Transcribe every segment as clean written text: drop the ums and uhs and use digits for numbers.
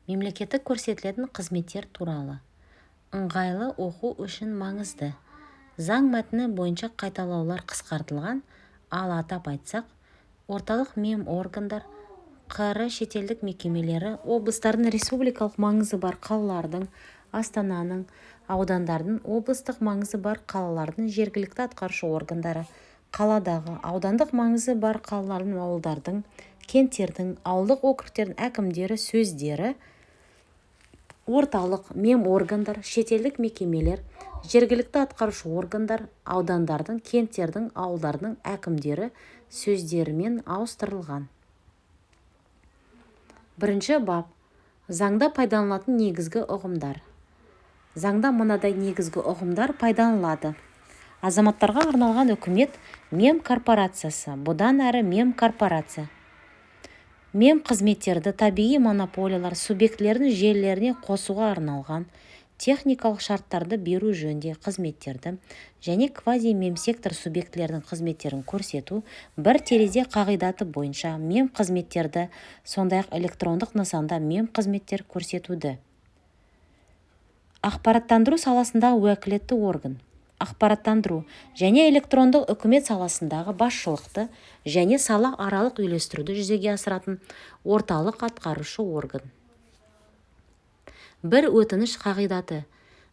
Мемлекеттік көрсетілетін қызметтер туралы. Ыңғайлы оқу үшін маңызды. Заң мәтіні бойынша қайталаулар қысқартылған, ал атап айтсақ, орталық меморгандар, қр шетелдік мекемелері, облыстардың республикалық маңызы бар қалалардың, астананың, аудандардың, облыстық маңызы бар қалалардың жергілікті атқарушы органдары, қаладағы, аудандық маңызы бар қалалардың, ауылдардың, кенттердің, ауылдық округтердің әкімдері сөздері, орталық меморгандар, шетелдік мекемелер, жергілікті атқарушы органдар, аудандардың, кенттердің, ауылдардың әкімдері сөздерімен ауыстырылған. Бірінші бап. Заңда пайдаланылатын негізгі ұғымдар. Заңда мынадай негізгі ұғымдар пайдаланылады. Азаматтарға арналған үкімет мемкорпорациясы, бұдан әрі мемкорпорация. Мемқызметтерді табиғи монополиялар субъектілердің желілеріне қосуға арналған техникалық шарттарды беру жөнінде қызметтерді және квазимемсектор субъектілердің қызметтерін көрсету бір терезе қағидаты бойынша мемқызметтерді, сондай-ақ электрондық нысанда мемқызметтер көрсетуді. Ақпараттандыру саласындағы уәкілетті орган. Ақпараттандыру және электрондық үкімет саласындағы басшылықты және сала аралық үйлестіруді жүзеге асыратын орталық атқарушы орган. Бір өтініш қағидаты.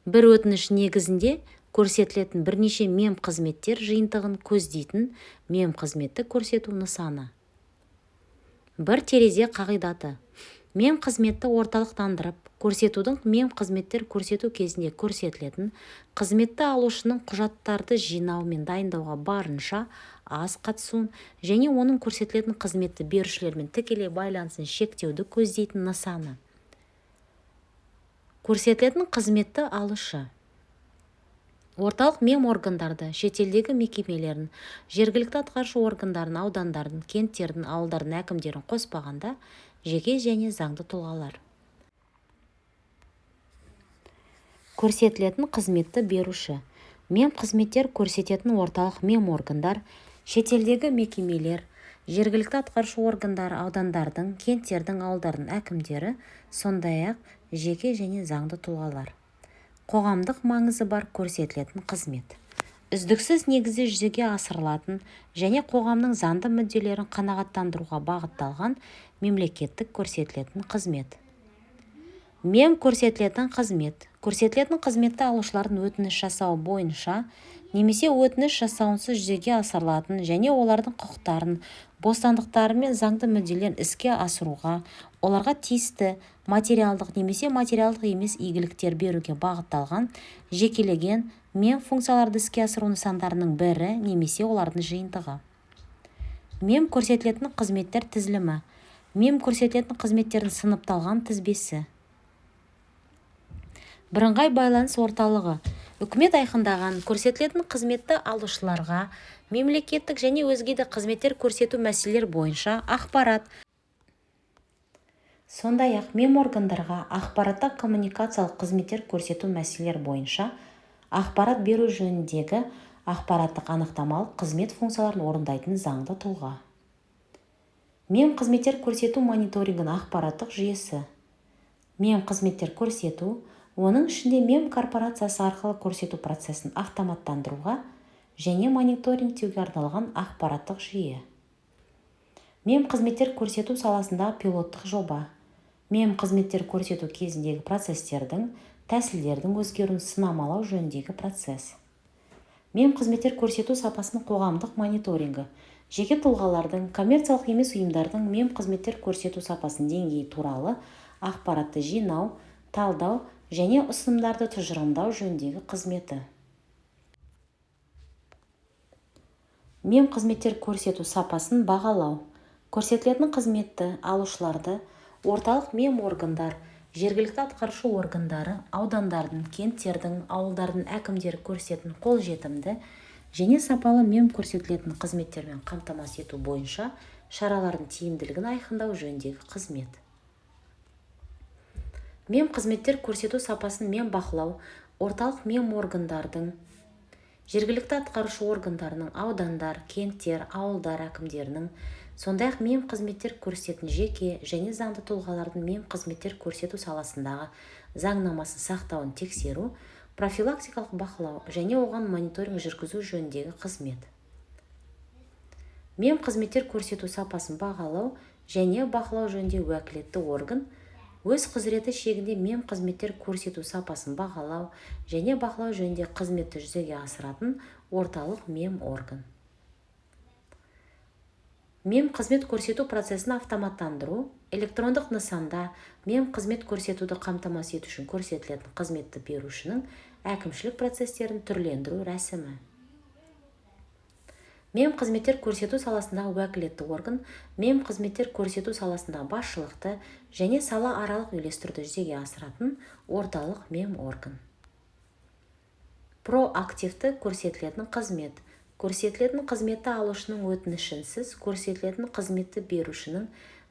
Бір өтініш негізінде көрсетілетін бірнеше мемқызметтер жиынтығын көздейтін мемқызметті көрсету нысаны. Бір терезе қағидаты. Мемқызметті орталықтандырып, көрсетудің мемқызметтер көрсету кезінде көрсетілетін қызметті алушының құжаттарды жинау мен дайындауға барынша аз қатысуын және оның көрсетілетін қызметті берушілермен тікелей байланысын шектеуді көздейтін нысаны. Көрсетілетін қызметті алушы. Орталық меморгандарды, шетелдегі мекемелерін, жергілікті атқарушы органдарын, аудандарын, кенттердің, ауылдардың әкімдерін қоспағанда жеке және заңды тұлғалар. Көрсетілетін қызметті беруші. Мемқызметтер көрсететін орталық меморгандар, шетелдегі мекемелер, жергілікті атқарушы органдар, аудандардың, кенттердің, ауылдардың әкімдері, сондай-ақ жеке және заңды тұлғалар. Қоғамдық маңызы бар көрсетілетін қызмет. Үздіксіз негізде жүзеге асырылатын және қоғамның заңды мүдделерін қанағаттандыруға бағытталған мемлекеттік көрсетілетін қызмет. Мем-көрсетілетін қызмет. Көрсетілетін қызметті алушылардың өтініш жасауы бойынша немесе өтініш жасауынсыз жүзеге асырылатын және олардың құқықтарын, бостандықтары мен заңды мүдделерін іске асыруға, оларға тиісті материалдық немесе материалдық емес игіліктер беруге бағытталған жекелеген мем-функцияларды іске асыру нысандарының бірі немесе олардың жиынтығы. Мем-көрсетілетін қызметтер тізілімі. Мем-көрсетілетін қызметтердің сыныпталған тізбесі. Бірыңғай байланыс орталығы. Үкімет айқындаған көрсетілетін қызметті алушыларға мемлекеттік және өзге де қызметтер көрсету мәселелер бойынша ақпарат. Сондай-ақ меморгандарға ақпараттық коммуникациялық қызметтер көрсету мәселелер бойынша ақпарат беру жөніндегі ақпараттық анықтамалық қызмет функцияларын орындайтын заңды тұлға. Мемқызметтер көрсету мониторингін ақпараттық жүйесі. Мемқызметтер көрсету, оның ішінде мемкорпорациясы арқылы көрсету процесін автоматтандыруға және мониторингтеуге арналған ақпараттық жүйе. Мемқызметтер көрсету саласындағы пилоттық жоба. Мемқызметтер көрсету кезіндегі процестердің, тәсілдердің өзгеруін сынамалау жөніндегі процесс. Мемқызметтер көрсету сапасының қоғамдық мониторингі. Жеке тұлғалардың, коммерциялық емес ұйымдардың мемқызметтер көрсету сапасының деңгейі туралы ақпаратты жинау, талдау және ұсынымдарды тұжырымдау жөніндегі қызметі. Мемқызметтер көрсету сапасын бағалау. Көрсетілетін қызметті алушыларды орталық меморгандар, жергілікті атқарушы органдары, аудандардың, кенттердің, ауылдардың әкімдері көрсететін қолжетімді және сапалы мем-көрсетілетін қызметтермен қамтамасыз ету бойынша шаралардың тиімділігін айқындау жөніндегі қызмет. Мем-қызметтер көрсету сапасын мем-бақылау, орталық меморгандардың, жергілікті атқарушы органдарының, аудандар, кенттер, ауылдар әкімдерінің Сондай-ақ мемқызметтер көрсететін жеке және заңды тұлғалардың мемқызметтер көрсету саласындағы заңнамасын сақтауын тексеру, профилактикалық бақылау және оған мониторинг жүргізу жөніндегі қызмет. Мемқызметтер көрсету сапасын бағалау және бақылау жөніндегі уәкілетті орган өз құзыреті шегінде мемқызметтер көрсету сапасын бағалау және бақылау жөніндегі қызметті жүзеге асыратын орталық меморган. Мемқызмет көрсету процесін автоматтандыру, электрондық нысанда мемқызмет көрсетуді қамтамасыз ету үшін көрсетілетін қызметті берушінің әкімшілік процестерін түрлендіру рәсімі. Мемқызметтер көрсету саласындағы уәкілетті орган мемқызметтер көрсету саласындағы басшылықты және сала аралық үйлестіруді жүзеге асыратын орталық меморган. Проактивті көрсетілетін қызмет. Көрсетілетін қызметті алушының өтінішінсіз көрсетілетін қызметті берушінің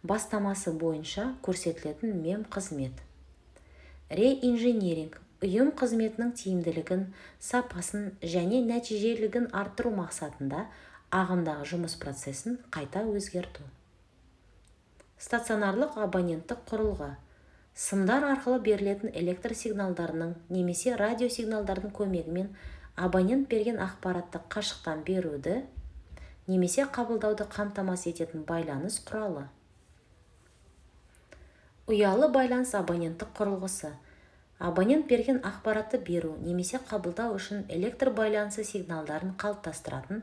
бастамасы бойынша көрсетілетін мемқызмет. Реинжиниринг ұйым қызметінің тиімділігін, сапасын және нәтижелілігін арттыру мақсатында ағымдағы жұмыс процесін қайта өзгерту. Стационарлық абоненттік құрылғы. Сымдар арқылы берілетін электр сигналдарының немесе радиосигналдардың көмегімен абонент берген ақпаратты қашықтан беруді немесе қабылдауды қамтамасыз ететін байланыс құралы. Ұялы байланыс абоненттік құрылғысы. Абонент берген ақпаратты беру немесе қабылдау үшін электр байланысы сигналдарын қалыптастыратын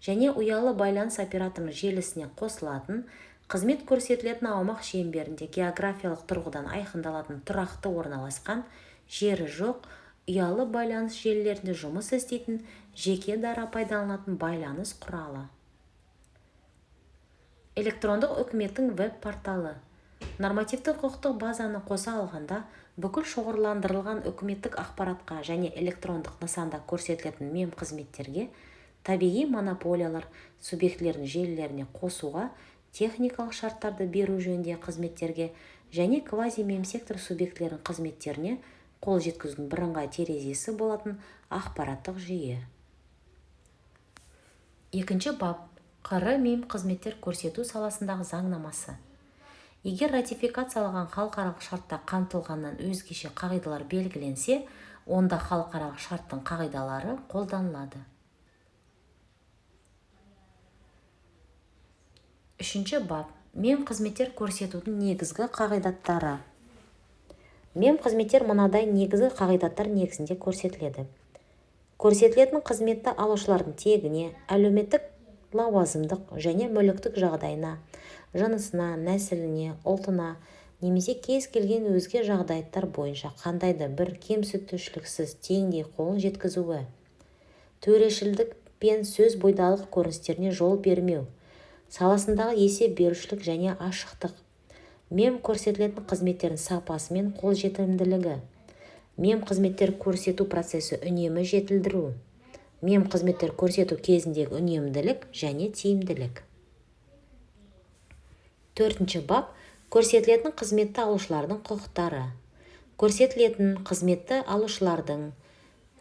және ұялы байланыс операторының желісіне қосылатын, қызмет көрсетілетін аумақ шеңберінде географиялық тұрғыдан айқындалатын тұрақты орналасқан, жері жоқ, ұялы байланыс желілерінде жұмыс істейтін, жеке дара пайдаланатын байланыс құралы. Электрондық үкіметтің веб-порталы. Нормативті құқықтық базаны қоса алғанда, бүкіл шоғырландырылған үкіметтік ақпаратқа және электрондық нысанда көрсетілетін мемқызметтерге, табиғи монополиялар субъектілерінің желілеріне қосуға, техникалық шарттарды беру жөнінде қызметтерге және квази-мемсектор субъектілерінің қызметтеріне қол жеткізудің бірыңғай терезесі болатын ақпараттық жүйе. Екінші бап. қр мемқызметтер көрсету саласындағы заңнамасы. Егер ратификациялаған халықаралық шартта қамтылғаннан өзгеше қағидалар белгіленсе, онда халықаралық шарттың қағидалары қолданылады. Үшінші бап. Мемқызметтер көрсетудің негізгі қағидаттары. Мемқызметтер мынадай негізгі қағидаттар негізінде көрсетіледі. Көрсетілетін қызметті алушылардың тегіне, әлеуметтік, лауазымдық және мүліктік жағдайына, жынысына, нәсіліне, ұлтына, немесе кез келген өзге жағдаяттар бойынша қандайды бір кемсітушіліксіз теңдей қол жеткізуі, төрешілдік пен сөз бойдалық көріністеріне жол бермеу, саласындағы есеп берушілік және ашықтық, мемқөрсетілетін қызметтердің сапасы мен қолжетімділігі, мемқызметтер көрсету процесі үнемі жетілдіру, мемқызметтер көрсету кезіндегі үнемділік және тиімділік. Төртінші бап. Көрсетілетін қызметті алушылардың құқықтары. Көрсетілетін қызметті алушылардың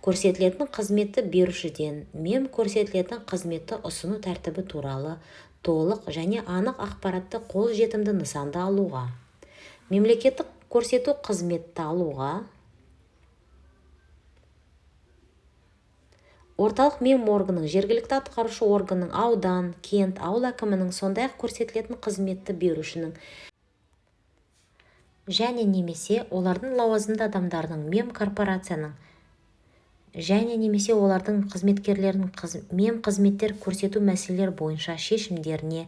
көрсетілетін қызметті берушіден мемкөрсетілетін қызметті ұсыну тәртібі туралы толық және анық ақпаратты қол жетімді нысанда алуға, мемлекеттік көрсету қызметті алуға, орталық меморганның, жергілікті атқарушы органның, аудан, кент, ауыл әкімінің, сондай-ақ көрсетілетін қызметті берушінің және немесе олардың лауазымды адамдарының мемкорпорацияның және немесе олардың қызметкерлерінің мемқызметтер көрсету мәселелер бойынша шешімдеріне,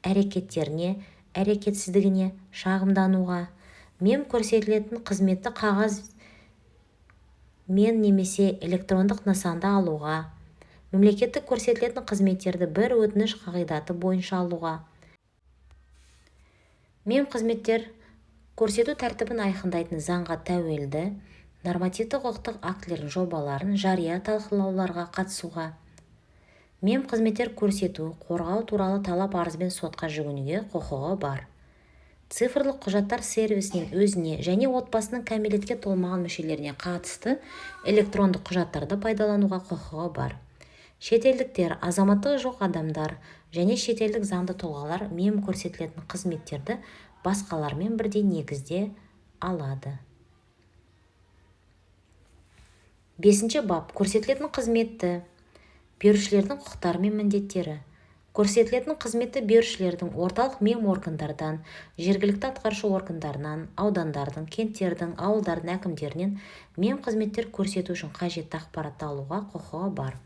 әрекеттеріне, әрекетсіздігіне шағымдануға, мемкөрсетілетін қызметті қағаз мен немесе электрондық нысанда алуға, мемлекеттік көрсетілетін қызметтерді бір өтініш қағидаты бойынша алуға, мемқызметтер көрсету тәртібін айқындайтын заңға тәуелді нормативті құқықтық актілердің жобаларын жария талқылауларға қатысуға, мемқызметтер көрсету, қорғау туралы талап арызбен сотқа жүгінуге құқығы бар. Цифрлық құжаттар сервисінен өзіне және отбасының кәмелетке толмаған мүшелеріне қатысты электрондық құжаттарды пайдалануға құқығы бар. Шетелдіктер, азаматтығы жоқ адамдар және шетелдік заңды тұлғалар мем көрсетілетін қызметтерді басқалармен бірдей негізде алады. 5 бап. Көрсетілетін қызметті берушілердің құқықтары мен міндеттері. Көрсетілетін қызметті берушілердің орталық мем органдардан, жергілікті атқарушы органдарынан, аудандардың, кенттердің, ауылдардың әкімдерінен мем қызметтер көрсету үшін қажетті ақпаратты алуға құқығы бар.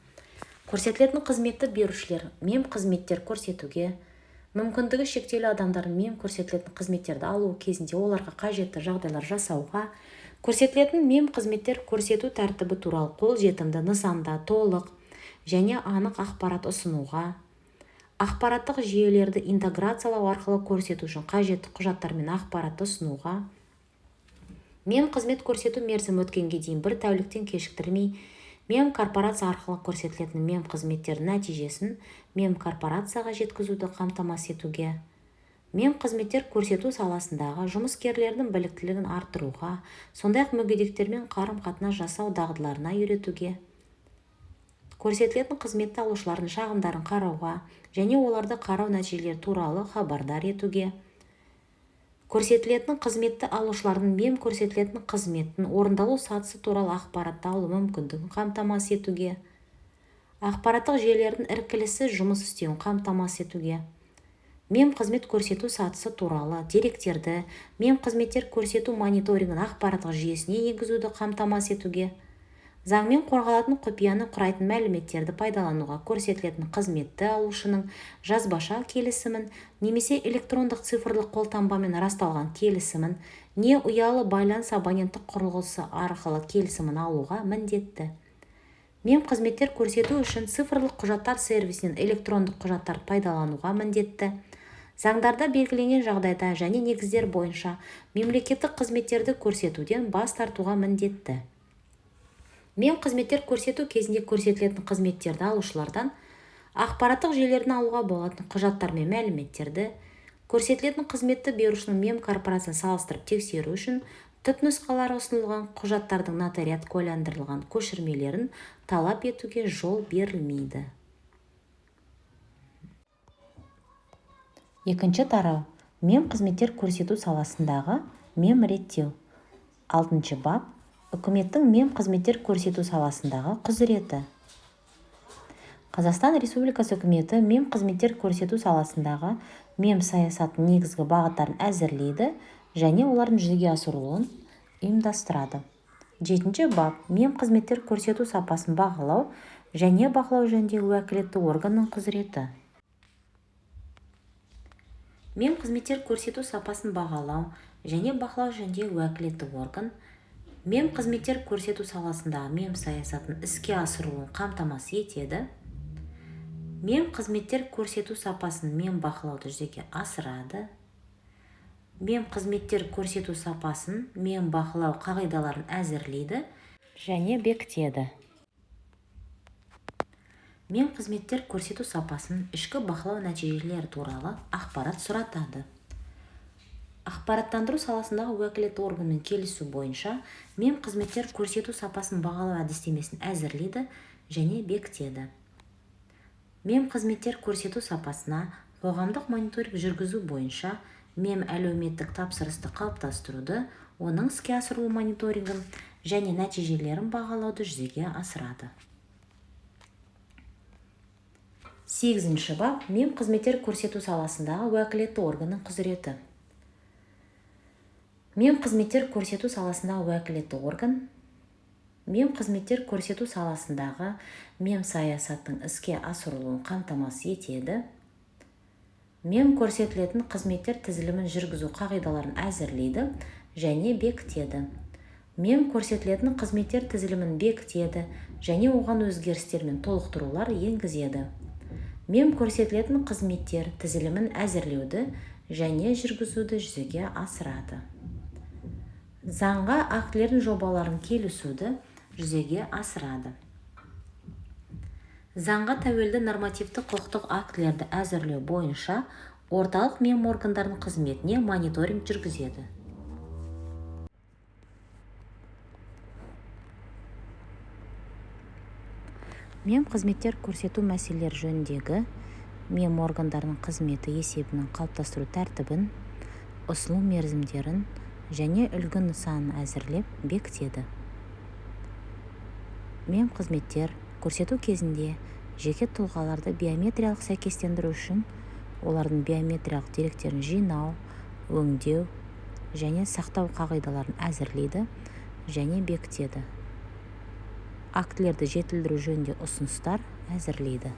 Көрсетілетін қызметті берушілер мем қызметтер көрсетуге, мүмкіндігі шектеулі адамдардың мем көрсетілетін қызметтерді алу кезінде оларға қажетті жағдайлар жасауға, көрсетілетін мем қызметтер көрсету тәртібі туралы қолжетімді нысанда толық және анық ақпарат ұсынуға, ақпараттық жүйелерді интеграциялау арқылы көрсету үшін қажетті құжаттар мен ақпаратты ұсынуға, мем қызмет көрсету мерзімі өткенге дейін 1 тәуліктен кешіктірмей мем корпорация арқылы көрсетілетін мем қызметтердің нәтижесін мем корпорацияға жеткізуді қамтамасыз етуге, мем қызметтер көрсету саласындағы жұмыскерлердің біліктілігін арттыруға, сондай-ақ мүгедектермен қарым-қатынас жасау дағдыларына үйретуге, көрсетілетін қызметті алушылардың шағымдарын қарауға және оларды қарау нәтижелері туралы хабардар етуге, көрсетілетін қызметті алушылардың мем көрсетілетін қызметтің орындалу сатысы туралы ақпаратты алу мүмкіндігін қамтамасыз етуге, ақпараттық жүйелердің іркіліссіз жұмыс істеуін қамтамасыз етуге, мем қызмет көрсету сатысы туралы деректерді мем қызметтер көрсету мониторингін ақпараттық жүйесіне енгізуді қамтамасыз етуге, заңмен қорғалатын құпияны құрайтын мәліметтерді пайдалануға көрсетілетін қызметті алушының жазбаша келісімін немесе электрондық цифрлық қолтаңбамен расталған келісімін не ұялы байланыс абоненттік құрылғысы арқылы келісімін алуға міндетті. Мем қызметтер көрсету үшін цифрлық құжаттар сервисінен электрондық құжаттар пайдалануға міндетті. Заңдарда белгіленген жағдайда және негіздер бойынша мемлекеттік қызметтерді көрсетуден бас тартуға міндетті. Мем қызметтер көрсету кезінде көрсетілетін қызметтерді алушылардан ақпараттық жүйелерден алуға болатын құжаттар мен мәліметтерді, көрсетілетін қызметті берушінің мем корпорациясын салыстырып тексеру үшін түпнұсқалары ұсынылған құжаттардың нотариат куәландырылған көшірмелерін талап етуге жол берілмейді. 2 тарау. Мем қызметтер көрсету саласындағы мем реттеу. 6 бап. Үкіметтің мем қызметтер көрсету саласындағы құзыреті. Қазақстан Республикасы үкіметі мем қызметтер көрсету саласындағы мем саясаттың негізгі бағыттарын әзірлейді және олардың жүзеге асырылуын ұйымдастырады. 7 бап. Мем қызметтер көрсету сапасын бағалау және бақылау жөніндегі уәкілетті органның құзыреті. Мем қызметтер көрсету сапасын бағалау және бақылау жөніндегі уәкілетті орган мем қызметтер көрсету саласындағы мем саясатын іске асыруын қамтамасыз етеді. Мем қызметтер көрсету сапасын мем бақылауды жүзеге асырады. Мем қызметтер көрсету сапасын мем бақылау қағидаларын әзірлейді және бекітеді. Мем қызметтер көрсету сапасын ішкі бақылау нәтижелері туралы ақпарат сұратады. Ақпараттандыру саласындағы уәкілетті органмен келісу бойынша мем қызметтер көрсету сапасын бағалау әдістемесін әзірлейді және бекітеді. Мем қызметтер көрсету сапасына қоғамдық мониторинг жүргізу бойынша мем әлеуметтік тапсырысты қалыптастыруды, оның іске асырылу мониторингін және нәтижелерін бағалауды жүзеге асырады. 8 бап. Мем қызметтер көрсету саласындағы уәкілетті органның құзыреті. Мем қызметтер көрсету саласындағы уәкілетті орган мем қызметтер көрсету саласындағы мем саясаттың іске асырылуын қамтамасыз етеді. Мем көрсетілетін қызметтер тізілімін жүргізу қағидаларын әзірлейді және бекітеді. Мем көрсетілетін қызметтер тізілімін бекітеді және оған өзгерістер мен толықтырулар енгізеді. Мем көрсетілетін қызметтер тізілімін әзірлеуді және жүргізуді жүзеге асырады. Заңға актілердің жобаларын келісуді жүзеге асырады. Заңға тәуелді нормативті құқықтық актілерді әзірлеу бойынша орталық мем органдарының қызметіне мониторинг жүргізеді. Мем қызметтер көрсету мәселелері жөніндегі мем органдарының қызметі есебінің қалыптастыру тәртібін, ұсыну мерзімдерін және үлгі нысанын әзірлеп бекітеді. Мем қызметтер көрсету кезінде жеке тұлғаларды биометриялық сәйкестендіру үшін олардың биометриялық деректерін жинау, өңдеу және сақтау қағидаларын әзірлейді және бекітеді. Актілерді жетілдіру жөнінде ұсыныстар әзірлейді.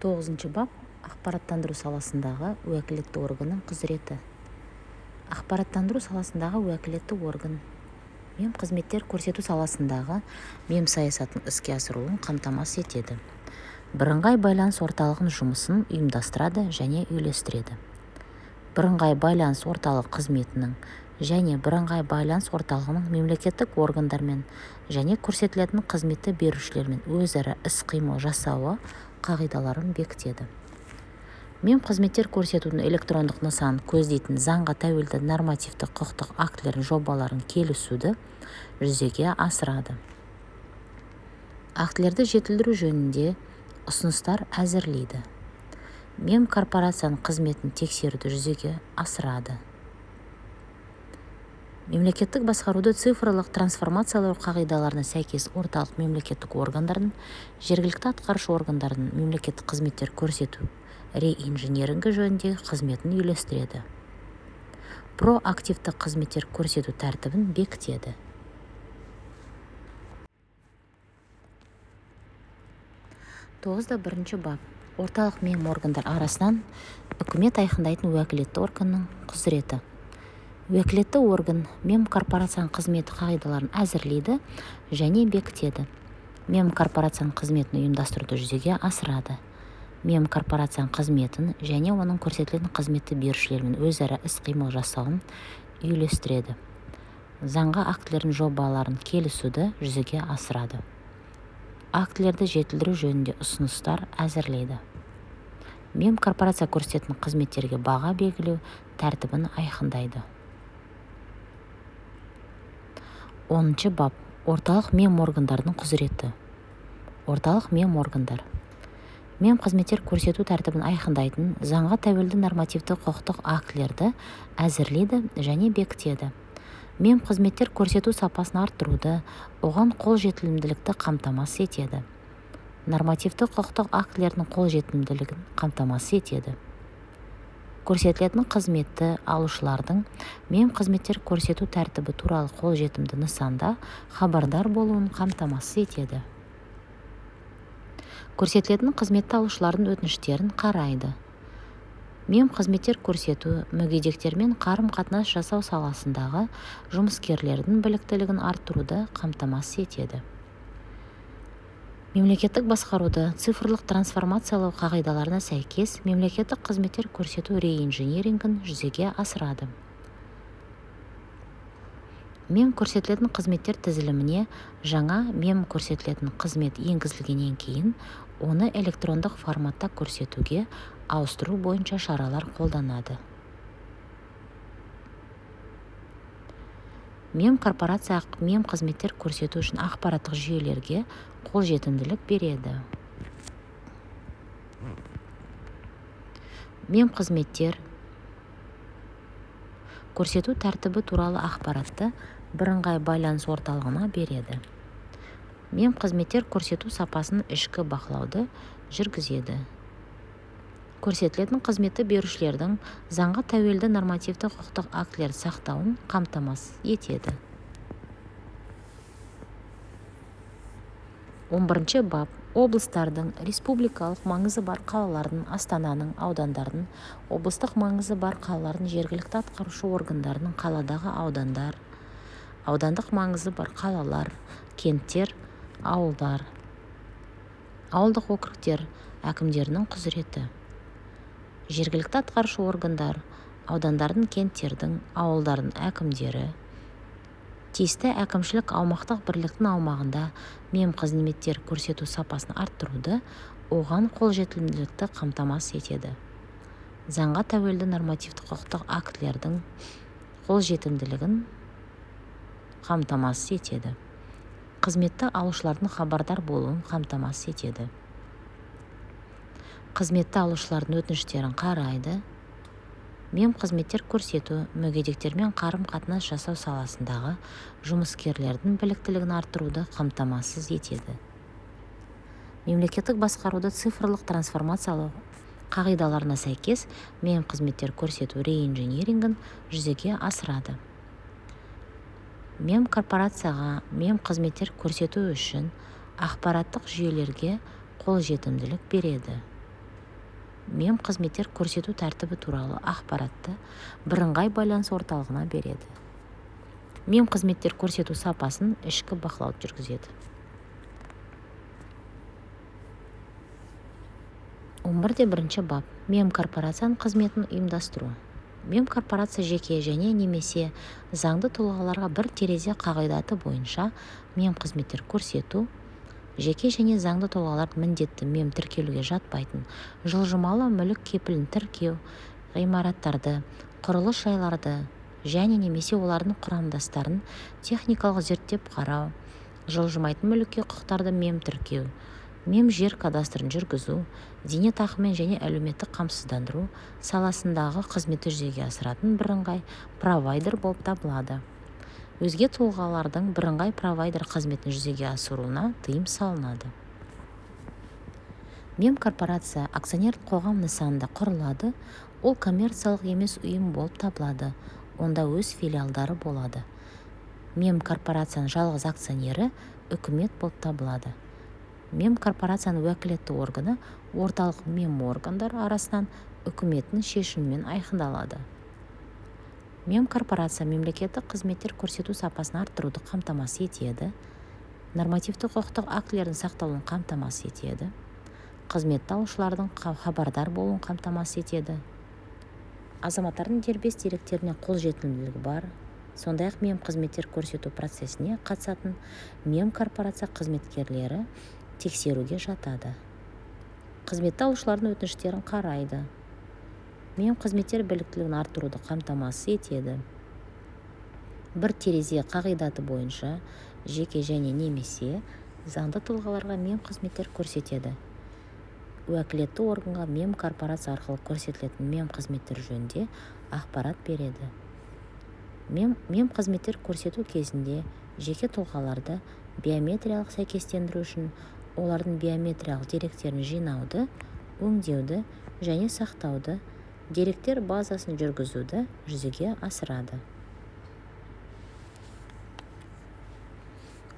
9 бап. Ақпараттандыру саласындағы уәкілетті органның құзыреті. Ақпараттандыру саласындағы уәкілетті орган мем қызметтер көрсету саласындағы мем саясатын іске асыруын қамтамасыз етеді. Бірыңғай байланыс орталығының жұмысын ұйымдастырады және үйлестіреді. Бірыңғай байланыс орталық қызметінің және бірыңғай байланыс орталығының мемлекеттік органдармен және көрсетілетін қызметті берушілермен өзара іс-қимыл жасауы қағидаларын бекітеді. Мем қызметтер көрсетудің электрондық нысанын көздейтін заңға тәуелді нормативті құқықтық актілердің жобаларын келісуді жүзеге асырады. Актілерді жетілдіру жөнінде ұсыныстар әзірлейді. Мем корпорацияның қызметін тексеруді жүзеге асырады. Мемлекеттік басқаруды цифрлық трансформациялау қағидаларына сәйкес орталық мемлекеттік органдардың, жергілікті атқарушы органдардың мемлекеттік қызметтер көрсету реинжинирингі жөніндегі қызметін үйлестіреді. Проактивті қызметтер көрсету тәртібін бекітеді. 9 бап. Орталық мем органдар арасынан үкімет айқындайтын уәкілетті органның құзыреті. Уәкілетті орган мем корпорацияның қызметі қағидаларын әзірлейді және бекітеді. Мем корпорацияның қызметін ұйымдастыруды жүзеге асырады. Мем корпорацияның қызметін және оның көрсетілетін қызметті берушілермен өзара іс-қимыл жасауын үйлестіреді. Заңға актілердің жобаларын келісуді жүзеге асырады. Актілерді жетілдіру жөнінде ұсыныстар әзірлейді. Мем корпорация көрсететін қызметтерге баға белгілеу тәртібін айқындайды. 10 бап. Орталық мем органдарының құзыреті. Орталық мем органдар мем қызметтер көрсету тәртібін айқындайтын заңға тәуелді нормативті құқықтық актілерді әзірлейді және бекітеді. Мем қызметтер көрсету сапасын арттыруды, оған қолжетімділікті қамтамасыз етеді. Нормативті құқықтық актілердің қолжетімділігін қамтамасыз етеді. Көрсетілетін қызметті алушылардың мем қызметтер көрсету тәртібі туралы қолжетімді нысанда хабардар болуын қамтамасыз етеді. Көрсетілетін қызметті алушылардың өтініштерін қарайды. Мем қызметтер көрсету мүгедектермен қарым-қатынас жасау саласындағы жұмыскерлердің біліктілігін арттыруды қамтамасыз етеді. Мемлекеттік басқаруды цифрлық трансформациялау қағидаларына сәйкес мемлекеттік қызметтер көрсету реинжинирингін жүзеге асырады. Мем көрсетілетін қызметтер тізіліміне жаңа мем көрсетілетін қызмет енгізілгеннен кейін оны электрондық форматта көрсетуге ауыстыру бойынша шаралар қолданады. Мем корпорация мем қызметтер көрсету үшін ақпараттық жүйелерге қолжетімділік береді. Мем қызметтер көрсету тәртібі туралы ақпаратты бірыңғай байланыс орталығына береді. Мем қызметтер көрсету сапасын ішкі бақылауды жүргізеді. Көрсетілетін қызметті берушілердің заңға тәуелді нормативті құқықтық актілерді сақтауын қамтамасыз етеді. 11 бап. Облыстардың, республикалық маңызы бар қалалардың, астананың, аудандардың, облыстық маңызы бар қалалардың жергілікті атқарушы органдарының қаладағы аудандар, аудандық маңызы бар қалалар, кенттер, ауылдар, ауылдық округтер әкімдерінің құзыреті. Жергілікті атқарушы органдар, аудандардың, кенттердің, ауылдардың әкімдері, тиісті әкімшілік аумақтық бірліктің аумағында мем қызметтер көрсету сапасын арттыруды, оған қолжетімділікті қамтамасыз етеді. Заңға тәуелді нормативті құқықтық актілердің қолжетімділігін қамтамасыз етеді. Қызметті алушылардың хабардар болуын қамтамасыз етеді. Қызметті алушылардың өтініштерін қарайды. Мемқызметтер көрсету мүгедектермен қарым-қатынас жасау саласындағы жұмыскерлердің біліктілігін арттыруды қамтамасыз етеді. Мемлекеттік басқаруды цифрлық трансформациялау қағидаларына сәйкес мемқызметтер көрсету реинжинирингін жүзеге асырады. Мемкорпорацияға мемқызметтер көрсету үшін ақпараттық жүйелерге қолжетімділік береді. Мемқызметтер көрсету тәртібі туралы ақпаратты бірыңғай байланыс орталығына береді. Мемқызметтер көрсету сапасын ішкі бақылауды жүргізеді. 11-1 бап. Мемкорпорацияның қызметін ұйымдастыру. Мемкорпорация жеке және немесе заңды тұлғаларға бір терезе қағидаты бойынша мемқызметтер көрсету, жеке және заңды тұлғалар міндетті мемтіркелуге жатпайтын жылжымалы мүлік кепілін тіркеу, ғимараттарды, құрылыс жайларды және немесе олардың құрамдастарын техникалық зерттеп қарау, жылжымайтын мүлікке құқықтарды мемтіркеу, жер кадастрын жүргізу, зейнетақымен және әлеуметтік қамсыздандыру саласындағы қызметті жүзеге асыратын бірыңғай провайдер болып табылады. Өзге тұлғалардың бірыңғай провайдер қызметін жүзеге асыруына тыйым салынады. Мемкорпорация акционерлік қоғам нысанында құрылады, ол коммерциялық емес ұйым болып табылады, онда өз филиалдары болады. Мемкорпорацияның жалғыз акционері үкімет болып табылады. Мемкорпорацияның уәкілетті органы орталық меморгандар арасынан үкіметтің шешімімен айқындалады. Мемкорпорация мемлекеттік қызметтер көрсету сапасын арттыруды қамтамасыз етеді, нормативті құқықтық актілердің сақталуын қамтамасыз етеді, қызметті алушылардың хабардар болуын қамтамасыз етеді. Азаматтардың дербес деректеріне қолжетімділігі бар, сондай-ақ мемқызметтер көрсету процесіне қатысатын мемкорпорация қызметкерлері тексеруге жатады. Қызметті алушылардың өтініштерін қарайды. Мемқызметтер біліктілігін арттыруды қамтамасыз етеді. Бір терезе қағидаты бойынша жеке және немесе заңды тұлғаларға мемқызметтер көрсетеді. Уәкілетті органға мемкорпорация арқылы көрсетілетін мемқызметтер жөнінде ақпарат береді. Мемқызметтер көрсету кезінде жеке тұлғаларды биометриялық сәйкестендіру үшін олардың биометриялық деректерін жинауды, өңдеуді және сақтауды, деректер базасын жүргізуді жүзеге асырады.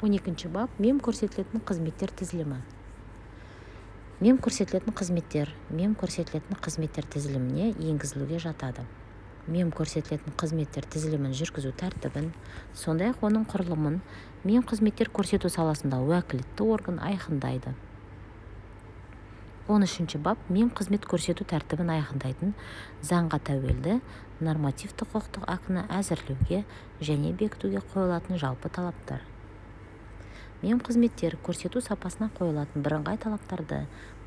12 бап. Мемкөрсетілетін қызметтер тізілімі. Мемкөрсетілетін қызметтер тізіліміне енгізілуге жатады. Мемкөрсетілетін қызметтер тізілімін жүргізу тәртібін, сондай-ақ оның құрылымын мемқызметтер көрсету саласында уәкілетті орган айқындайды. 13 бап. Мемқызмет көрсету тәртібін айқындайтын заңға тәуелді нормативті құқықтық актіні әзірлеуге және бекітуге қойылатын жалпы талаптар. Мемқызметтер көрсету сапасына қойылатын бірыңғай талаптарды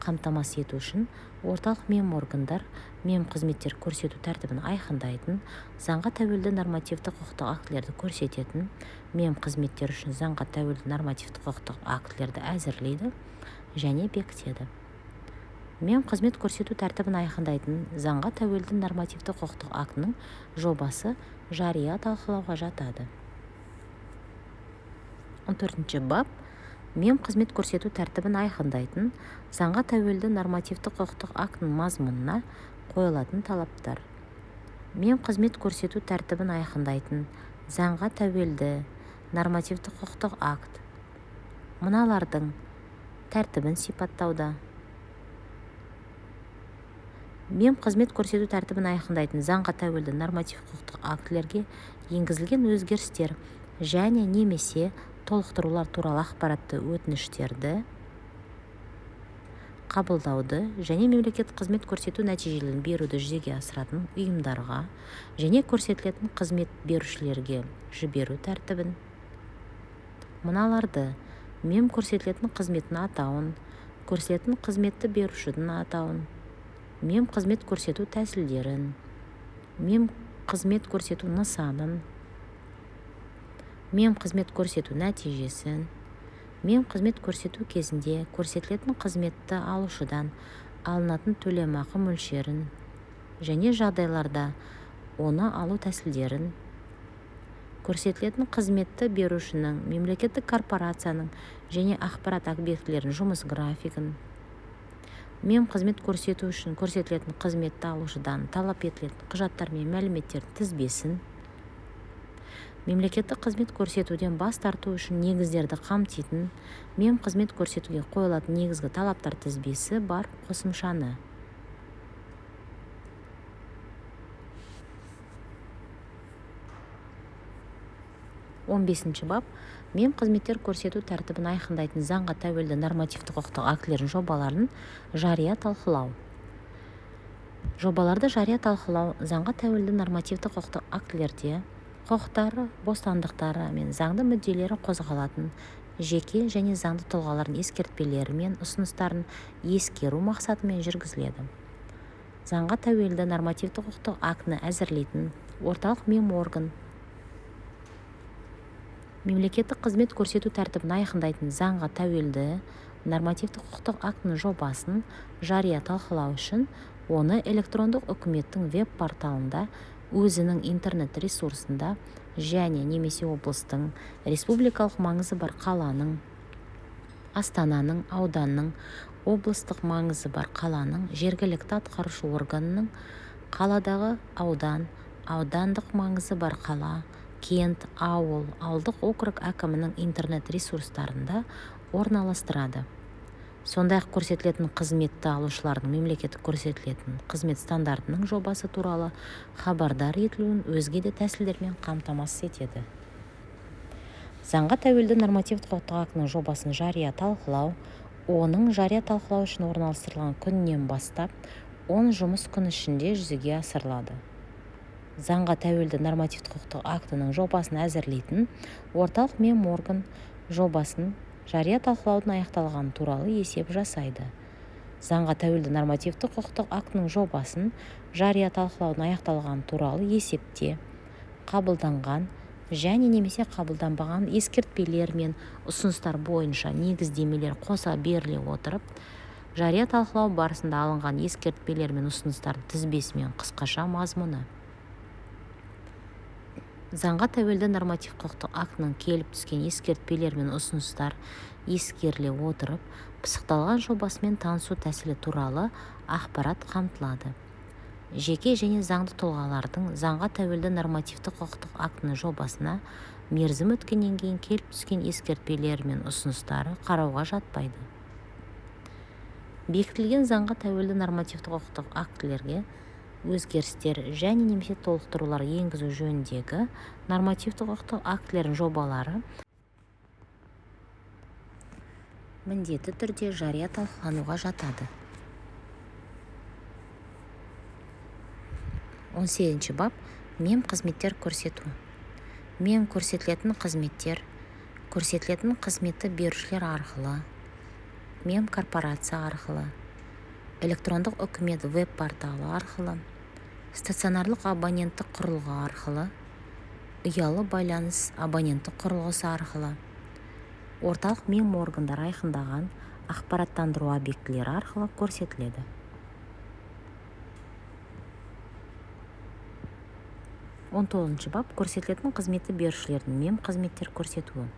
қамтамасыз ету үшін орталық меморгандар мемқызметтер көрсету тәртібін айқындайтын, заңға тәуелді нормативті құқықтық актілерді көрсететін, мемқызметтер үшін заңға тәуелді нормативті құқықтық актілерді әзірлейді және бекітеді. Мемқызмет көрсету тәртібін айқындайтын, заңға тәуелді нормативті құқықтық актінің жобасы жария талқылауға жатады. 14 бап. Мемқызмет көрсету тәртібін айқындайтын, заңға тәуелді нормативті құқықтық актінің мазмұнына қойылатын талаптар. Мемқызмет көрсету тәртібін айқындайтын, заңға тәуелді нормативті құқықтық акт мыналардың тәртібін сипаттауда. Мемқызмет көрсету тәртібін айқындайтын, заңға тәуелді нормативті құқықтық актілерге енгізілген өзгерістер және немесе толықтырулар туралы ақпаратты өтініштерді қабылдауды және мемлекеттік қызмет көрсету нәтижелерін беруді жүзеге асыратын ұйымдарға және көрсетілетін қызмет берушілерге жіберу тәртібін. Мыналарды мемкөрсетілетін қызметтің атауын, көрсетілетін қызметті берушінің атауын, мемқызмет көрсету тәсілдерін, мемқызмет көрсету нысанын, мемқызмет көрсету нәтижесін, мемқызмет көрсету кезінде көрсетілетін қызметті алушыдан алынатын төлемақы мөлшерін және жағдайларда оны алу тәсілдерін, көрсетілетін қызметті берушінің, мемлекеттік корпорацияның және ақпарат объектілерінің жұмыс графигін, мемқызмет көрсету үшін көрсетілетін қызметті алушыдан талап етілетін құжаттар мен мәліметтердің тізбесін, мемлекеттік қызмет көрсетуден бас тарту үшін негіздерді қамтитын мемқызмет көрсетуге қойылатын негізгі талаптар тізбесі бар қосымшаны. 15 бап мемқызметтер көрсету тәртібін айқындайтын заңға тәуелді нормативтік құқықтық актілердің жобаларын жария талқылау. Жобаларды жария талқылау заңға тәуелді нормативтік құқықтық актілерде құқықтары, бостандықтары мен заңды мүдделері қозғалатын жеке және заңды тұлғалардың ескертпелері мен ұсыныстарын ескеру мақсатымен жүргізіледі. Заңға тәуелді нормативтік құқықтық актіні әзірлейтін орталық меморган мемлекеттік қызмет көрсету тәртібін айқындайтын заңға тәуелді нормативтік құқықтық актінің жобасын жария талқылау үшін оны электрондық үкіметтің веб-порталында, өзінің интернет ресурсында және немесе облыстың, республикалық маңызы бар қаланың, астананың, ауданның, облыстық маңызы бар қаланың, жергілікті атқарушы органының, қаладағы аудан, аудандық маңызы бар қала, кент, ауыл, ауылдық округ әкімінің интернет ресурстарында орналастырады. Сондай-ақ көрсетілетін қызметті алушылардың мемлекеттік көрсетілетін қызмет стандартының жобасы туралы хабардар етілуін өзге де тәсілдермен қамтамасыз етеді. Заңға тәуелді нормативтік құқықтық актінің жобасын жария талқылау, оның жария талқылау үшін орналастырылған күннен бастап 10 жұмыс күні ішінде жүзеге асырылады. Заңға тәуелді нормативтік құқықтық актінің жобасын әзірлейтін орталық меморган жобасын жария талқылаудың аяқталғаны туралы есеп жасайды. Заңға тәуелді нормативтік құқықтық актінің жобасын жария талқылаудың аяқталғаны туралы есепте қабылданған және немесе қабылданбаған ескертпелер мен ұсыныстар бойынша негіздемелер қоса беріле отырып, жария талқылау барысында алынған ескертпелер мен ұсыныстар тізбесімен қысқаша мазмұны. Заңға тәуелді норматив құқықтық актінің келіп түскен ескертпелер мен ұсыныстар ескеріле отырып, пысықталған жобасымен танысу тәсілі туралы ақпарат қамтылады. Жеке және заңды тұлғалардың заңға тәуелді нормативтік құқықтық актінің жобасына мерзім өткеннен кейін келіп түскен ескертпелер мен ұсыныстары қарауға жатпайды. Бекітілген заңға тәуелді нормативтік құқықтық актілерге өзгерістер және немесе толықтырулар енгізу жөніндегі нормативтік құқықтық актілердің жобалары міндетті түрде жария талқылануға жатады. 18 бап мемқызметтер көрсету. Мем көрсетілетін қызметтер, көрсетілетін қызметті берушілер арқылы, мемкорпорация арқылы, электрондық үкімет веб-порталы арқылы, стационарлық абоненттік құрылғы арқылы, ұялы байланыс абоненттік құрылғысы арқылы, орталық меморгандар айқындаған ақпараттандыру объектілері арқылы көрсетіледі. 19 бап көрсетілетін қызметті берушілердің мемқызметтер көрсетуі.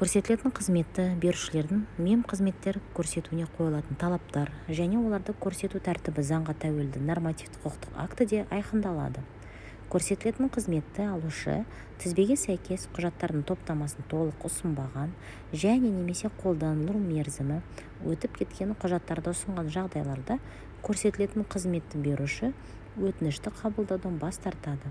Көрсетілетін қызметті берушілердің мемқызметтер көрсетуіне қойылатын талаптар және оларды көрсету тәртібі заңға тәуелді нормативтік құқықтық актіде айқындалады. Көрсетілетін қызметті алушы тізбеге сәйкес құжаттардың топтамасын толық ұсынбаған және немесе қолданылу мерзімі өтіп кеткен құжаттарды ұсынған жағдайларда көрсетілетін қызметті беруші өтінішті қабылдаудан бас тартады.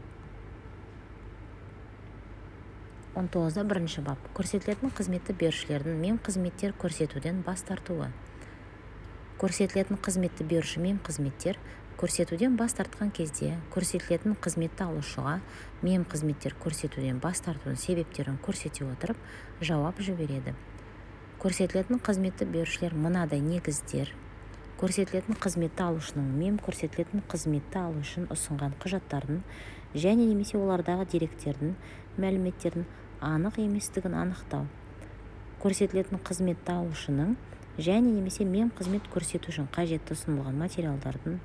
19 бап көрсетілетін қызметті берушілердің мемқызметтер көрсетуден бас тартуы. Көрсетілетін қызметті беруші мемқызметтер көрсетуден бас тартқан кезде көрсетілетін қызметті алушыға мемқызметтер көрсетуден бас тартудың себептерін көрсете отырып жауап жібереді. Көрсетілетін қызметті берушілер мынадай негіздер: көрсетілетін қызметті алушының мем көрсетілетін қызметті алу үшін ұсынған құжаттардың және немесе олардағы деректердің, мәліметтердің анық еместігін анықтау. көрсетілетін қызметті алушының және немесе мемқызмет көрсету үшін қажетті ұсынылған материалдардың,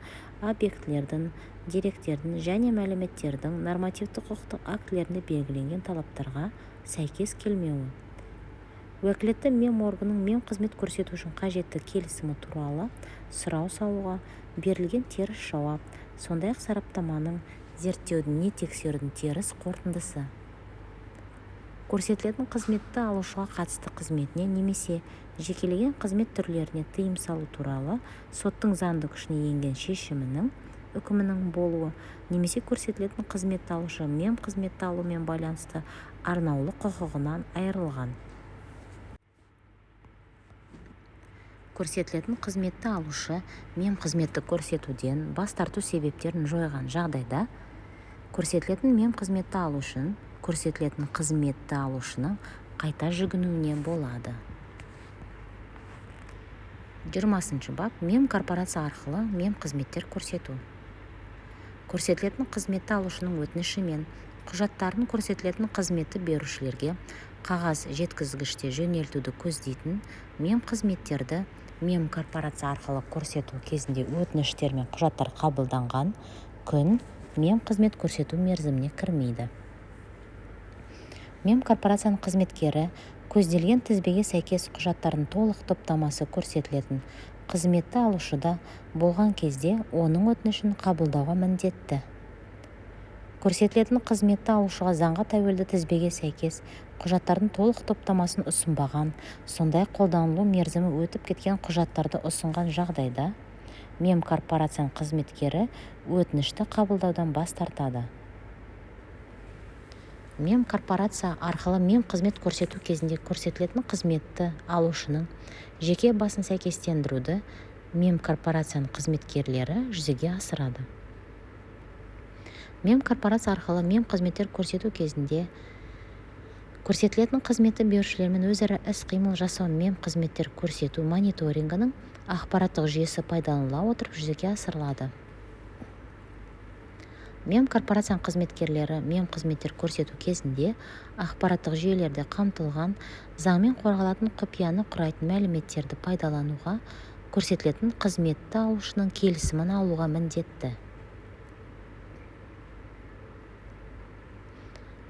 объектілердің, деректердің және мәліметтердің нормативті-құқықтық актілерінде белгіленген талаптарға сәйкес келмеуі. Уәкілетті меморганның мемқызмет көрсету үшін қажетті келісімі туралы сұрау салуға берілген теріс жауап, сондай-ақ сараптаманың, зерттеудің не тексерудің теріс қорытындысы. Көрсетілетін қызметті алушыға қатысты қызметіне немесе жекелеген қызмет түрлеріне тыйым салу туралы соттың заңды күшіне енген шешімінің, үкімінің болуы, немесе көрсетілетін қызметті алушы мемқызметті алумен байланысты арнаулы құқығынан айырылған. Көрсетілетін қызметті алушы мемқызметті көрсетуден бас тарту себептерін жойған жағдайда, көрсетілетін мемқызметті алушының көрсетілетін қызметті алушының қайта жүгінуіне болады. 20 бап. Мемкорпорация арқылы мемқызметтер көрсету. Көрсетілетін қызметті алушының өтініші мен құжаттарын көрсетілетін қызметті берушілерге қағаз жеткізгіште жөнелтуді көздейтін мемқызметтерді мемкорпорация арқылы көрсету кезінде өтініштер мен құжаттар қабылданған күн мемқызмет көрсету мерзіміне кірмейді. Мемкорпорацияның қызметкері көзделген тізбеге сәйкес құжаттардың толық топтамасы көрсетілетін қызметті алушыда болған кезде оның өтінішін қабылдауға міндетті. Көрсетілетін қызметті алушыға заңға тәуелді тізбеге сәйкес құжаттардың толық топтамасын ұсынбаған, сондай қолданылу мерзімі өтіп кеткен құжаттарды ұсынған жағдайда, мемкорпорацияның қызметкері өтінішті қабылдаудан бас тартады. Мемкорпорация арқылы мемқызмет көрсету кезінде көрсетілетін қызметті алушының жеке басын сәйкестендіруді мемкорпорацияның қызметкерлері жүзеге асырады. Мемкорпорация арқылы мемқызметтер көрсету кезінде көрсетілетін қызметті берушілермен өзара іс-қимыл жасау мемқызметтер көрсету мониторингінің ақпараттық жүйесі пайдаланыла отырып жүзеге асырылады. Мемкорпорацияның қызметкерлері мемқызметтер көрсету кезінде ақпараттық жүйелерде қамтылған заңмен қорғалатын құпияны құрайтын мәліметтерді пайдалануға көрсетілетін қызметті алушының келісімін алуға міндетті.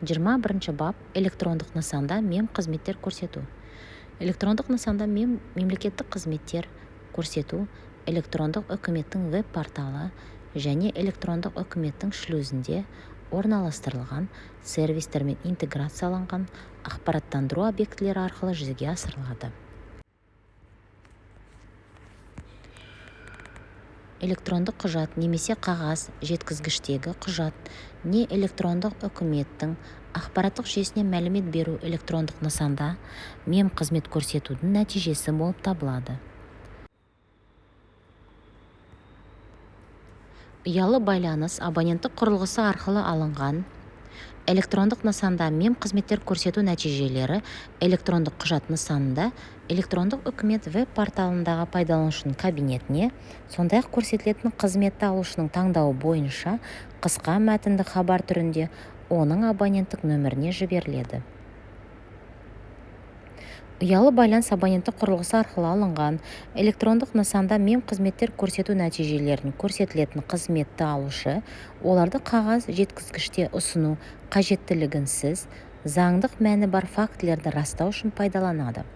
21 бап. Электрондық нысанда мемқызметтер көрсету. Электрондық нысанда мемлекеттік қызметтер көрсету электрондық үкіметтің веб-порталы және электрондық үкіметтің шлюзінде орналастырылған сервистермен интеграцияланған ақпараттандыру объектілері арқылы жүзеге асырылады. Электрондық құжат немесе қағаз жеткізгіштегі құжат не электрондық үкіметтің ақпараттық жүйесіне мәлімет беру электрондық нысанда мемқызмет көрсетудің нәтижесі болып табылады. Ұялы байланыс абоненттік құрылғысы арқылы алынған электрондық нысанда мемқызметтер көрсету нәтижелері электрондық құжат нысанында электрондық үкімет веб-порталындағы пайдаланушының кабинетіне, сондай-ақ көрсетілетін қызметті алушының таңдауы бойынша қысқа мәтінді хабар түрінде оның абоненттік нөміріне жіберіледі. Ұялы байланыс абоненттік құрылғысы арқылы алынған электрондық нысанда мемқызметтер көрсету нәтижелерін көрсетілетін қызметті алушы оларды қағаз жеткізгіште ұсыну қажеттілігінсіз заңдық мәні бар фактілерді растау үшін пайдаланады.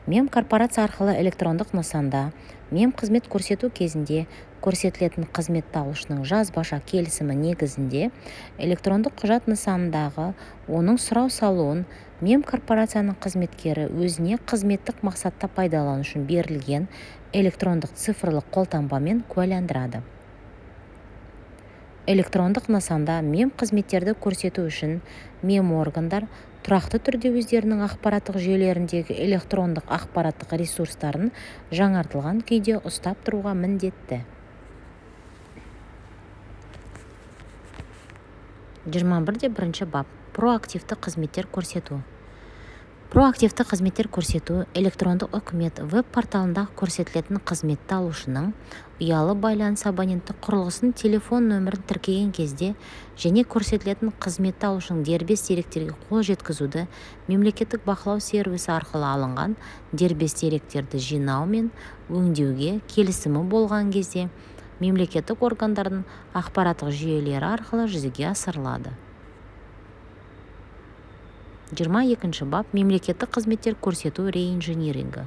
Мемкорпорация арқылы электрондық нысанда мемқызмет көрсету кезінде көрсетілетін қызметті алушының жазбаша келісімі негізінде электрондық құжат нысанындағы оның сұрау салуын мемкорпорацияның қызметкері өзіне қызметтік мақсатта пайдалану үшін берілген электрондық цифрлық қолтаңбамен куәландырады. Электрондық нысанда мемқызметтерді көрсету үшін меморгандар тұрақты түрде өздерінің ақпараттық жүйелеріндегі электрондық ақпараттық ресурстарын жаңартылған күйде ұстап тұруға міндетті. 21 бап. Проактивті қызметтер көрсету. проактивті қызметтер көрсету электрондық үкімет веб-порталында көрсетілетін қызметті алушының ұялы байланыс абоненті құрылғысын телефон нөмірін тіркеген кезде және көрсетілетін қызметті алушының дербес деректерге қол жеткізуді мемлекеттік бақылау сервисі арқылы алынған дербес деректерді жинау мен өңдеуге келісімі болған кезде мемлекеттік органдардың ақпараттық жүйелері арқылы жүзеге асырылады. 22 бап мемлекеттік қызметтер көрсету реинжинирингі.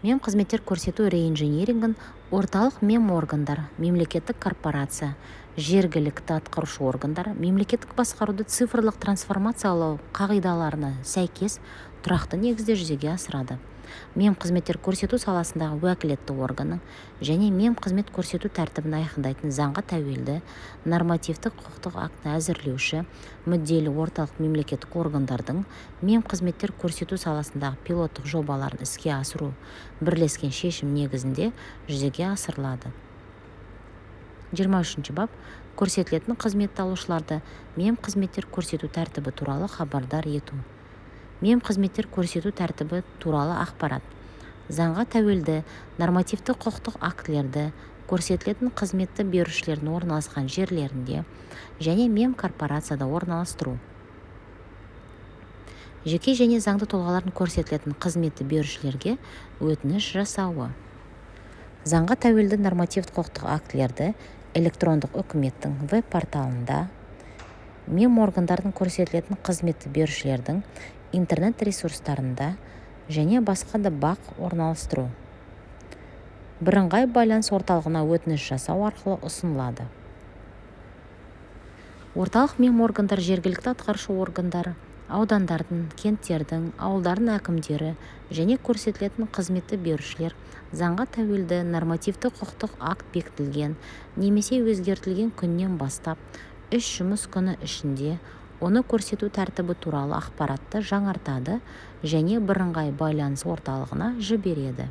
Мемқызметтер көрсету реинжинирингін орталық меморгандар, мемлекеттік корпорация, жергілікті атқарушы органдар мемлекеттік басқаруды цифрлық трансформациялау қағидаларына сәйкес тұрақты негізде жүзеге асырады. Мемқызметтер көрсету саласындағы уәкілетті органның және мемқызмет көрсету тәртібін айқындайтын заңға тәуелді нормативтік құқықтық актіні әзірлеуші мүдделі орталық мемлекеттік органдардың мемқызметтер көрсету саласындағы пилоттық жобаларын іске асыру бірлескен шешім негізінде жүзеге асырылады. 23 бап көрсетілетін қызметті алушыларды мемқызметтер көрсету тәртібі туралы хабардар ету. Мемқызметтер көрсету тәртібі туралы ақпарат. Заңға тәуелді нормативті құқықтық актілерді көрсетілетін қызметті берушілердің орналасқан жерлерінде және мемкорпорацияда орналастыру. Жеке және заңды тұлғалардың көрсетілетін қызметті берушілерге өтініш жасауы. Заңға тәуелді нормативті құқықтық актілерді электрондық үкіметтің веб-порталында меморгандардың көрсетілетін қызметті берушілердің интернет ресурстарында және басқа да бақ орналастыру. Бірыңғай байланыс орталығына өтініш жасау арқылы ұсынылады. Орталық меморгандар жергілікті атқарушы органдар, аудандардың, кенттердің, ауылдардың әкімдері және көрсетілетін қызметті берушілер заңға тәуелді нормативті құқықтық акт бекітілген немесе өзгертілген күннен бастап 3 жұмыс күні ішінде оны көрсету тәртібі туралы ақпаратты жаңартады және бірыңғай байланыс орталығына жібереді.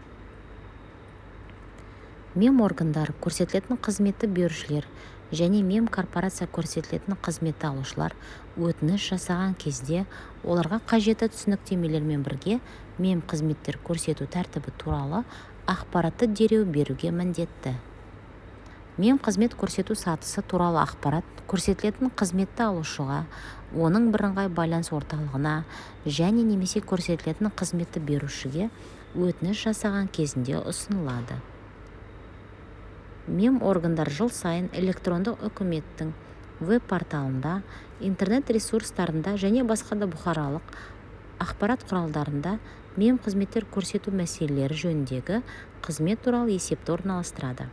Меморгандар көрсетілетін қызметті берушілер және мемкорпорация көрсетілетін қызметті алушылар өтініш жасаған кезде оларға қажетті түсініктемелермен бірге мемқызметтер көрсету тәртібі туралы ақпаратты дереу беруге міндетті. Мемқызмет көрсету сатысы туралы ақпарат көрсетілетін қызметті алушыға, оның бірыңғай байланыс орталығына және немесе көрсетілетін қызметті берушіге өтініш жасаған кезінде ұсынылады. Меморгандар жыл сайын электрондық үкіметтің веб-порталында, интернет ресурстарында және басқа да бұқаралық ақпарат құралдарында мемқызметтер көрсету мәселелері жөніндегі қызмет туралы есепті орналастырады.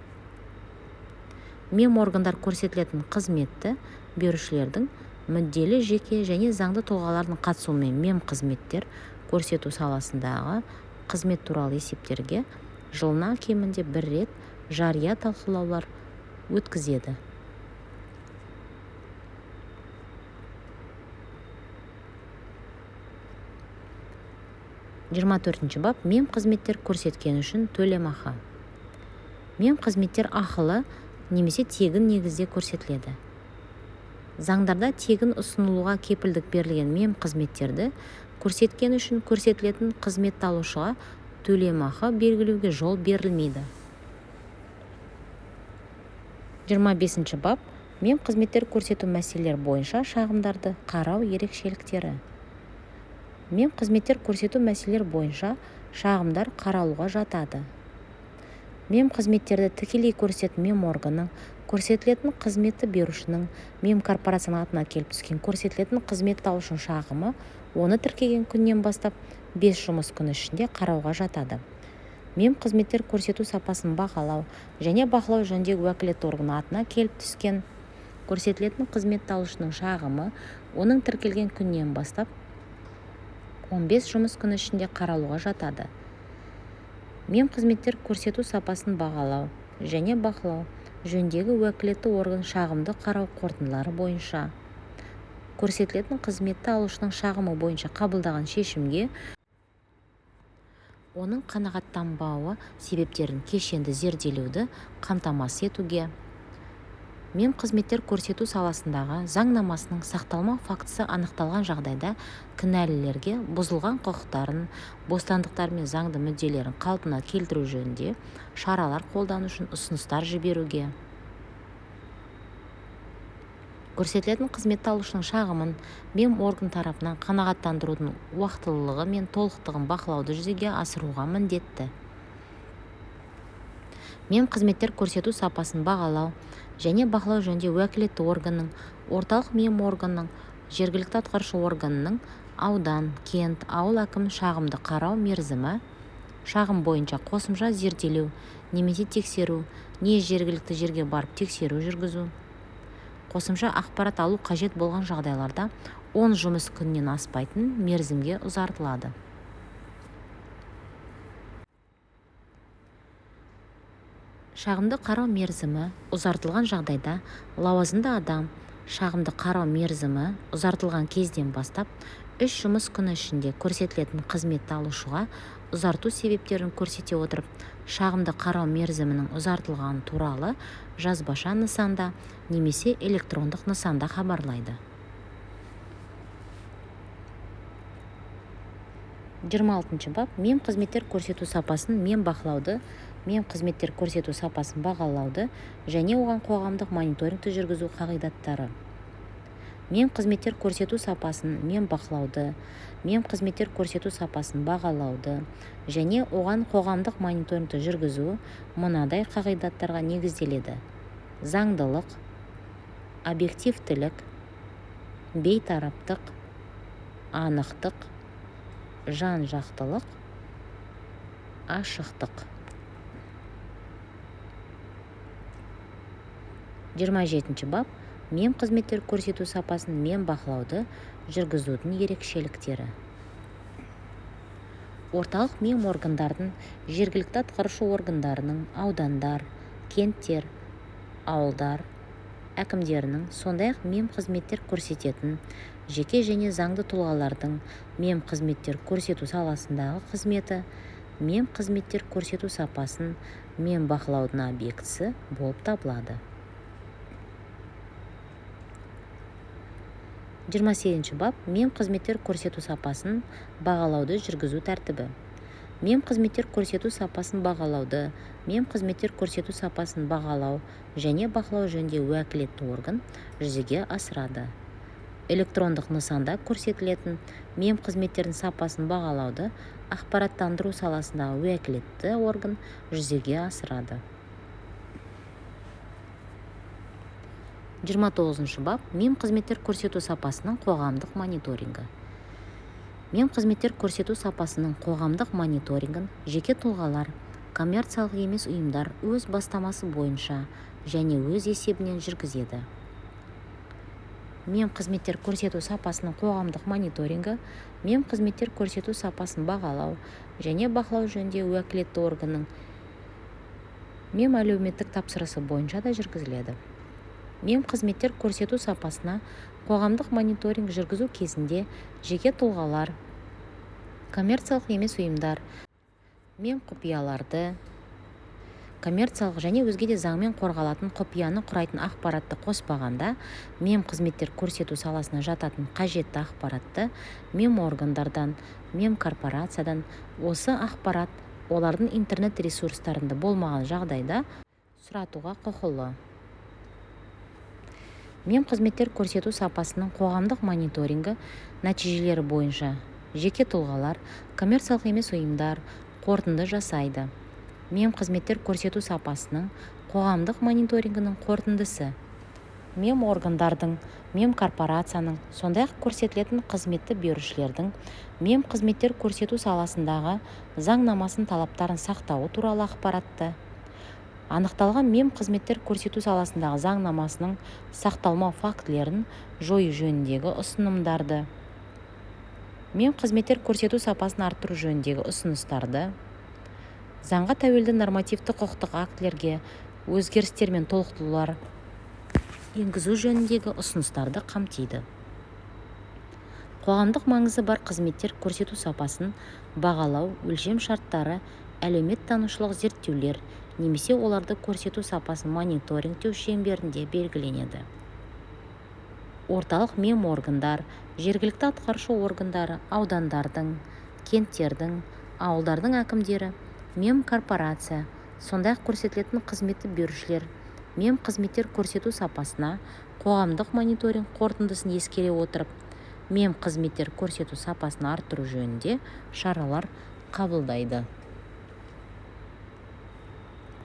Меморгандар көрсетілетін қызметті берушілердің мүдделі жеке және заңды тұлғалардың қатысуымен мемқызметтер көрсету саласындағы қызмет туралы есептерге жылына кемінде бір рет жария талқылаулар өткізеді. 24 бап мемқызметтер көрсеткен үшін төлемақы. Мемқызметтер ақылы немесе тегін негізде көрсетіледі. Заңдарда тегін ұсынылуға кепілдік берілген мемқызметтерді көрсеткен үшін көрсетілетін қызметті алушыға төлемақы белгілеуге жол берілмейді. 25 бап мемқызметтер көрсету мәселелері бойынша шағымдарды қарау ерекшеліктері. Мемқызметтер көрсету мәселелер бойынша шағымдар қаралуға жатады. Мемқызметтерді тікелей көрсететін меморганның, көрсетілетін қызметті берушінің, мемкорпорацияның атына келіп түскен көрсетілетін қызметті алушының шағымы оны тіркеген күннен бастап 5 жұмыс күні ішінде қарауға жатады. Мемқызметтер көрсету сапасын бағалау және бақылау жөніндегі уәкілетті орган атына келіп түскен көрсетілетін қызметті алушының шағымы оның тіркелген күннен бастап 15 жұмыс күні ішінде қаралуға жатады. Мемқызметтер көрсету сапасын бағалау және бақылау жөніндегі уәкілетті орган шағымды қарау қорытындылары бойынша көрсетілетін қызметті алушының шағымы бойынша қабылдаған шешімге оның қанағаттанбауы себептерін кешенді зерделеуді қамтамасыз етуге, мемқызметтер көрсету саласындағы заңнамасының сақталмау фактісі анықталған жағдайда кінәлілерге бұзылған құқықтарын, бостандықтары мен заңды мүдделерін қалпына келтіру жөнінде шаралар қолдану үшін ұсыныстар жіберуге. Көрсетілетін қызметті алушының шағымын меморган тарапынан қанағаттандырудың уақытылылығы мен толықтығын бақылауды жүзеге асыруға міндетті. Мемқызметтер көрсету сапасын бағалау және бақылау жөнінде уәкілетті органның, орталық меморганның, жергілікті атқарушы органның, аудан, кент, ауыл әкімінің шағымды қарау мерзімі, шағым бойынша қосымша зерделеу немесе тексеру, не жергілікті жерге барып тексеру жүргізу. Қосымша ақпарат алу қажет болған жағдайларда 10 жұмыс күнінен аспайтын мерзімге ұзартылады. Шағымды қарау мерзімі ұзартылған жағдайда лауазымды адам шағымды қарау мерзімі ұзартылған кезден бастап 3 жұмыс күні ішінде көрсетілетін қызметті алушыға ұзарту себептерін көрсете отырып, шағымды қарау мерзімінің ұзартылғаны туралы жазбаша нысанда немесе электрондық нысанда хабарлайды. 26 бап мемқызметтер көрсету сапасын мемқызметтер көрсету сапасын бағалауды және оған қоғамдық мониторингті жүргізу қағидаттары. Мемқызметтер көрсету сапасын мемқызметтер көрсету сапасын бағалауды және оған қоғамдық мониторингті жүргізу мынадай қағидаттарға негізделеді: заңдылық, объективтілік, бейтараптық, анықтық, жан-жақтылық, ашықтық. 27 бап мемқызметтер көрсету сапасын мембақылауды жүргізудің ерекшеліктері. Орталық меморгандардың, жергілікті атқарушы органдарының, аудандар, kenттер, ауылдар әкімдерінің, сондай-ақ мемқызметтер көрсететін жеке және заңды тұлғалардың мемқызметтер көрсету саласындағы қызметі мемқызметтер көрсету сапасын мембақылаудың объектісі болып табылады. 28 бап мемқызметтер көрсету сапасын бағалауды жүргізу тәртібі. Мемқызметтер көрсету сапасын бағалауды мемқызметтер көрсету сапасын бағалау және бақылау жөнінде уәкілетті орган жүзеге асырады. Электрондық нысанда көрсетілетін мемқызметтердің сапасын бағалауды ақпараттандыру саласындағы уәкілетті орган жүзеге асырады. 29 бап мемқызметтер көрсету сапасының қоғамдық мониторингі. Мемқызметтер көрсету сапасының қоғамдық мониторингін жеке тұлғалар, коммерциялық емес ұйымдар өз бастамасы бойынша және өз есебінен жүргізеді. Мемқызметтер көрсету сапасының қоғамдық мониторингі мемқызметтер көрсету сапасын бағалау және бақылау жөнінде уәкілетті органның мемәлеуметтік тапсырысы бойынша да жүргізіледі. Мемқызметтер көрсету сапасына қоғамдық мониторинг жүргізу кезінде жеке тұлғалар, коммерциялық емес ұйымдар, мемқұпияларды, коммерциялық және өзге де заңмен қорғалатын құпияны құрайтын ақпаратты қоспағанда, мемқызметтер көрсету саласына жататын қажетті ақпаратты меморгандардан, мемкорпорациядан осы ақпарат олардың интернет ресурстарында болмаған жағдайда сұратуға құқылы. Мемқызметтер көрсету сапасының қоғамдық мониторингі нәтижелері бойынша жеке тұлғалар, коммерциялық емес ұйымдар қорытынды жасайды. Мемқызметтер көрсету сапасының қоғамдық мониторингінің қорытындысы меморгандардың, мемкорпорацияның, сондай-ақ көрсетілетін қызметті берушілердің мемқызметтер көрсету саласындағы заңнамасын талаптарын сақтауы туралы ақпаратты, анықталған мемқызметтер көрсету саласындағы заңнамасының сақталмау фактілерін жою жөніндегі ұсынымдарды, мемқызметтер көрсету сапасын арттыру жөніндегі ұсыныстарды, заңға тәуелді нормативті құқықтық актілерге өзгерістер мен толықтырулар енгізу жөніндегі ұсыныстарды қамтиды. Қоғамдық маңызы бар қызметтер көрсету сапасын бағалау өлшем шарттары, әлеуметтанушылық зерттеулер, немесе оларды көрсету сапасын мониторингтеу шеңберінде белгіленеді. Орталық меморгандар, жергілікті атқарушы органдары, аудандардың, кенттердің, ауылдардың әкімдері, мемкорпорация, сондай-ақ көрсетілетін қызметті берушілер, мемқызметтер көрсету сапасына қоғамдық мониторинг қорытындысын ескере отырып, мемқызметтер көрсету сапасын арттыру жөнінде шаралар қабылдайды.